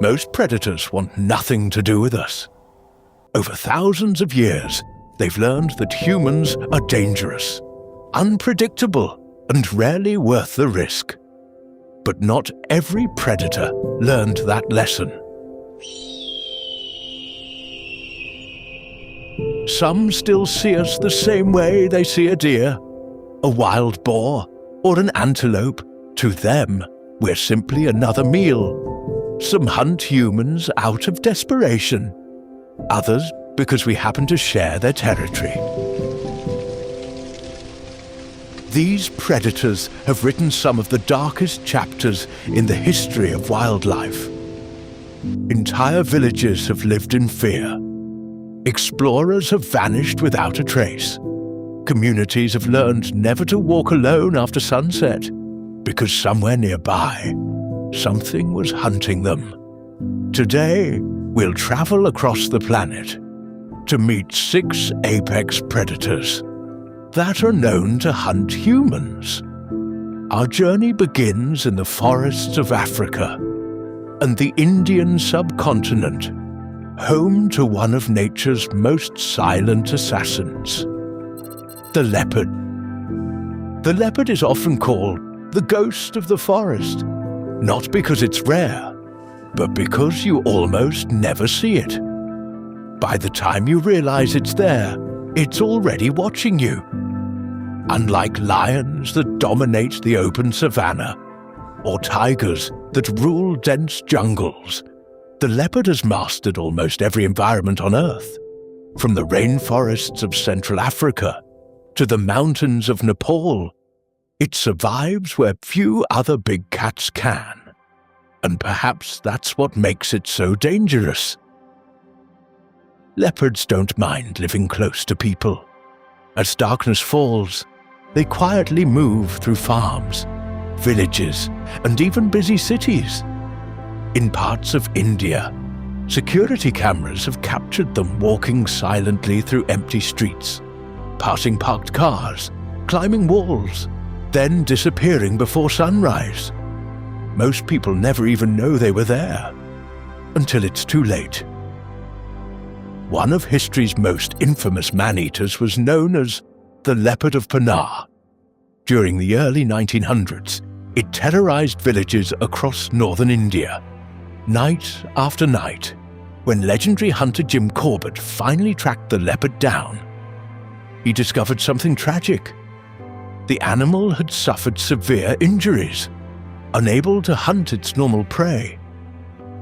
Most predators want nothing to do with us. Over thousands of years, they've learned that humans are dangerous, unpredictable, and rarely worth the risk. But not every predator learned that lesson. Some still see us the same way they see a deer, a wild boar, or an antelope. To them, we're simply another meal. Some hunt humans out of desperation, others because we happen to share their territory. These predators have written some of the darkest chapters in the history of wildlife. Entire villages have lived in fear. Explorers have vanished without a trace. Communities have learned never to walk alone after sunset, because somewhere nearby, something was hunting them. Today, we'll travel across the planet to meet 6 apex predators that are known to hunt humans. Our journey begins in the forests of Africa and the Indian subcontinent, home to one of nature's most silent assassins, the leopard. The leopard is often called the ghost of the forest, not because it's rare, but because you almost never see it. By the time you realize it's there, it's already watching you. Unlike lions that dominate the open savanna, or tigers that rule dense jungles, the leopard has mastered almost every environment on Earth, from the rainforests of Central Africa to the mountains of Nepal. It survives where few other big cats can, and perhaps that's what makes it so dangerous. Leopards don't mind living close to people. As darkness falls, they quietly move through farms, villages, and even busy cities. In parts of India, security cameras have captured them walking silently through empty streets, passing parked cars, climbing walls, then disappearing before sunrise. Most people never even know they were there, until it's too late. One of history's most infamous man-eaters was known as the leopard of Panar. During the early 1900s, it terrorized villages across northern India. Night after night, when legendary hunter Jim Corbett finally tracked the leopard down, he discovered something tragic. The animal had suffered severe injuries. Unable to hunt its normal prey,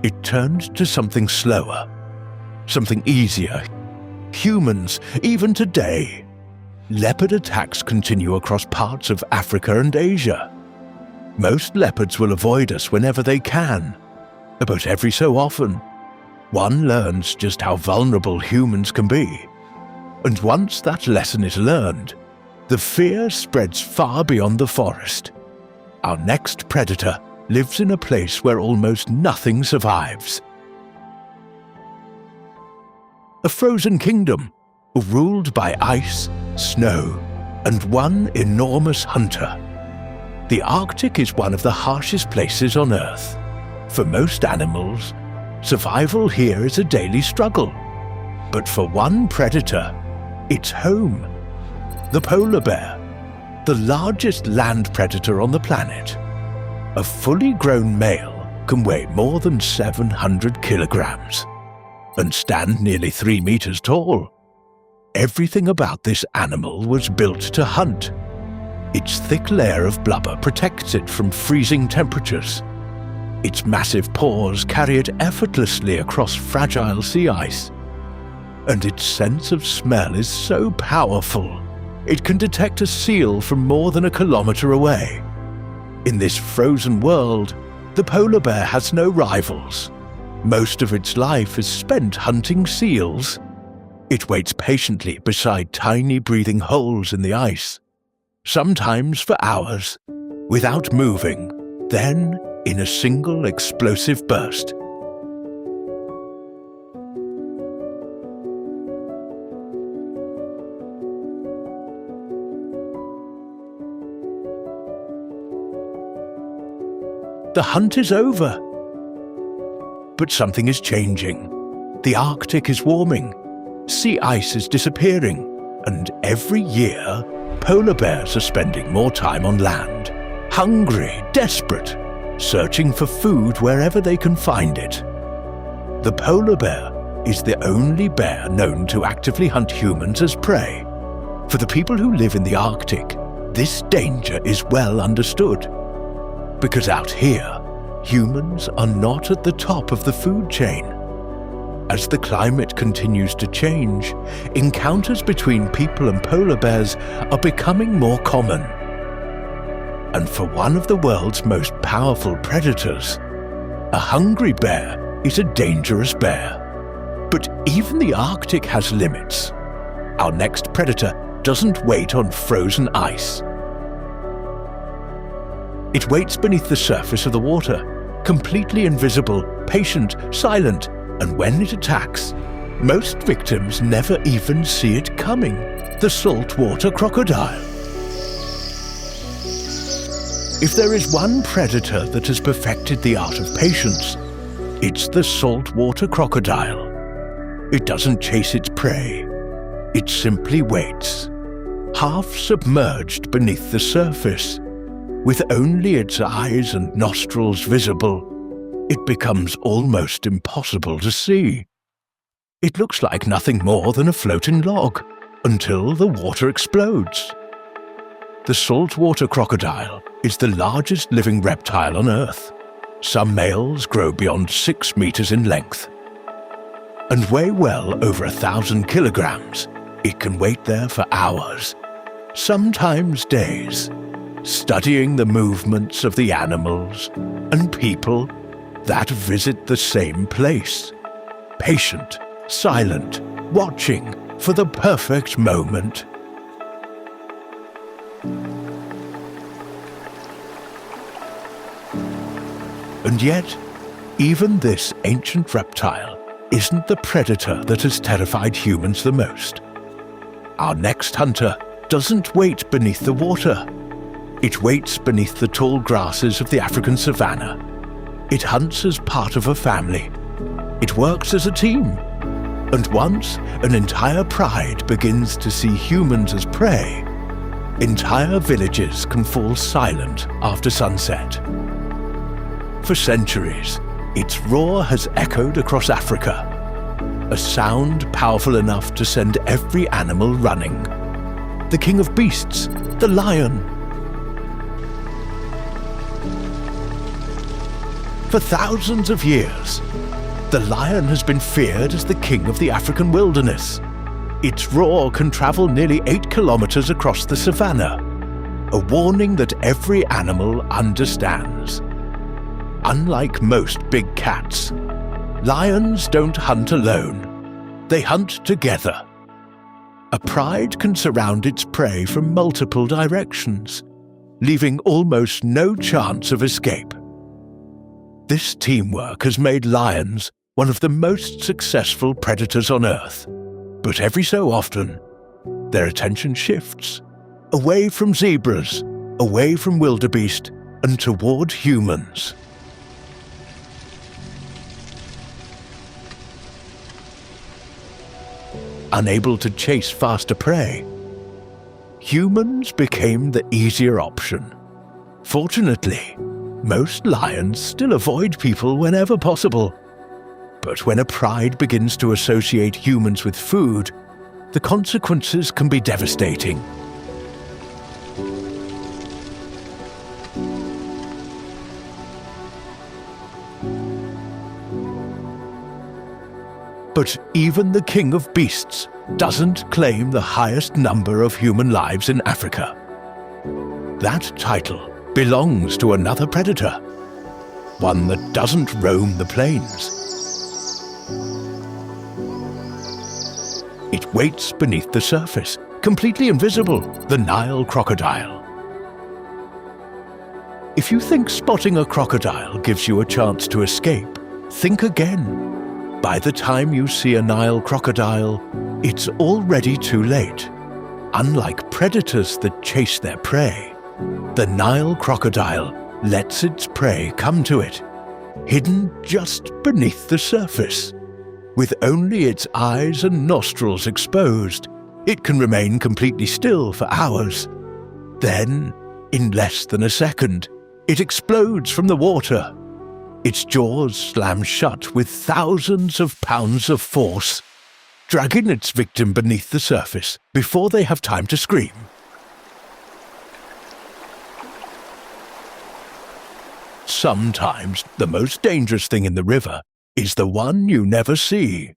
it turned to something slower, something easier. Humans, even today. Leopard attacks continue across parts of Africa and Asia. Most leopards will avoid us whenever they can, but every so often, one learns just how vulnerable humans can be. And once that lesson is learned, the fear spreads far beyond the forest. Our next predator lives in a place where almost nothing survives. A frozen kingdom ruled by ice, snow, and one enormous hunter. The Arctic is one of the harshest places on Earth. For most animals, survival here is a daily struggle. But for one predator, it's home. The polar bear, the largest land predator on the planet. A fully grown male can weigh more than 700 kilograms and stand nearly 3 meters tall. Everything about this animal was built to hunt. Its thick layer of blubber protects it from freezing temperatures. Its massive paws carry it effortlessly across fragile sea ice. And its sense of smell is so powerful, it can detect a seal from more than a kilometer away. In this frozen world, the polar bear has no rivals. Most of its life is spent hunting seals. It waits patiently beside tiny breathing holes in the ice, sometimes for hours, without moving, then in a single explosive burst. The hunt is over. But something is changing. The Arctic is warming, sea ice is disappearing, and every year, polar bears are spending more time on land, hungry, desperate, searching for food wherever they can find it. The polar bear is the only bear known to actively hunt humans as prey. For the people who live in the Arctic, this danger is well understood. Because out here, humans are not at the top of the food chain. As the climate continues to change, encounters between people and polar bears are becoming more common. And for one of the world's most powerful predators, a hungry bear is a dangerous bear. But even the Arctic has limits. Our next predator doesn't wait on frozen ice. It waits beneath the surface of the water, completely invisible, patient, silent, and when it attacks, most victims never even see it coming. The saltwater crocodile. If there is one predator that has perfected the art of patience, it's the saltwater crocodile. It doesn't chase its prey. It simply waits, half submerged beneath the surface. With only its eyes and nostrils visible, it becomes almost impossible to see. It looks like nothing more than a floating log until the water explodes. The saltwater crocodile is the largest living reptile on Earth. Some males grow beyond 6 meters in length and weigh well over 1,000 kilograms. It can wait there for hours, sometimes days, studying the movements of the animals and people that visit the same place. Patient, silent, watching for the perfect moment. And yet, even this ancient reptile isn't the predator that has terrified humans the most. Our next hunter doesn't wait beneath the water. It waits beneath the tall grasses of the African savanna. It hunts as part of a family. It works as a team. And once an entire pride begins to see humans as prey, entire villages can fall silent after sunset. For centuries, its roar has echoed across Africa, a sound powerful enough to send every animal running. The king of beasts, the lion. For thousands of years, the lion has been feared as the king of the African wilderness. Its roar can travel nearly 8 kilometers across the savanna, a warning that every animal understands. Unlike most big cats, lions don't hunt alone. They hunt together. A pride can surround its prey from multiple directions, leaving almost no chance of escape. This teamwork has made lions one of the most successful predators on Earth. But every so often, their attention shifts, away from zebras, away from wildebeest, and toward humans. Unable to chase faster prey, humans became the easier option. Fortunately, most lions still avoid people whenever possible. But when a pride begins to associate humans with food, the consequences can be devastating. But even the king of beasts doesn't claim the highest number of human lives in Africa. That title belongs to another predator, one that doesn't roam the plains. It waits beneath the surface, completely invisible, the Nile crocodile. If you think spotting a crocodile gives you a chance to escape, think again. By the time you see a Nile crocodile, it's already too late. Unlike predators that chase their prey, the Nile crocodile lets its prey come to it. hidden just beneath the surface. With only its eyes and nostrils exposed, it can remain completely still for hours. Then, in less than a second, it explodes from the water. Its jaws slam shut with thousands of pounds of force, dragging its victim beneath the surface before they have time to scream. Sometimes the most dangerous thing in the river is the one you never see.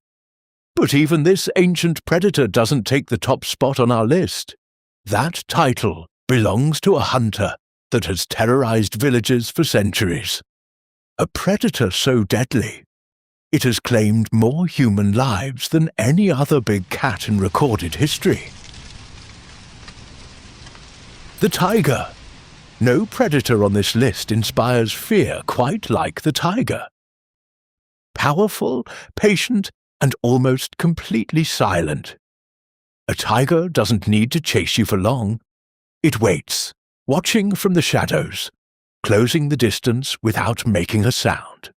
But even this ancient predator doesn't take the top spot on our list. That title belongs to a hunter that has terrorized villages for centuries. A predator so deadly, it has claimed more human lives than any other big cat in recorded history. The tiger. No predator on this list inspires fear quite like the tiger. Powerful, patient, and almost completely silent. A tiger doesn't need to chase you for long. It waits, watching from the shadows, closing the distance without making a sound.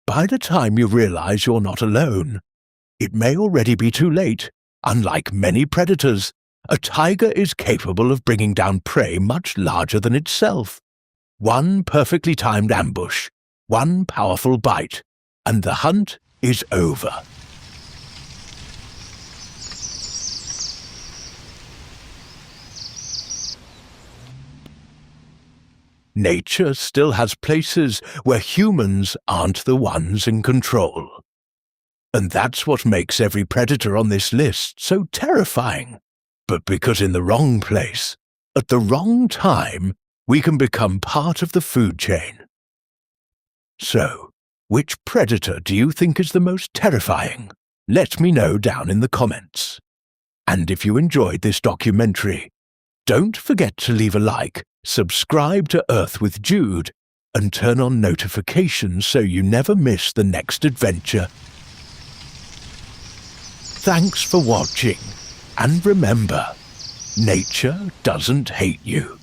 By the time you realize you're not alone, it may already be too late. Unlike many predators, a tiger is capable of bringing down prey much larger than itself. One perfectly timed ambush, one powerful bite, and the hunt is over. Nature still has places where humans aren't the ones in control. And that's what makes every predator on this list so terrifying. But because in the wrong place, at the wrong time, we can become part of the food chain. So, which predator do you think is the most terrifying? Let me know down in the comments. And if you enjoyed this documentary, don't forget to leave a like, subscribe to Earth with Jude, and turn on notifications so you never miss the next adventure. Thanks for watching, and remember, nature doesn't hate you.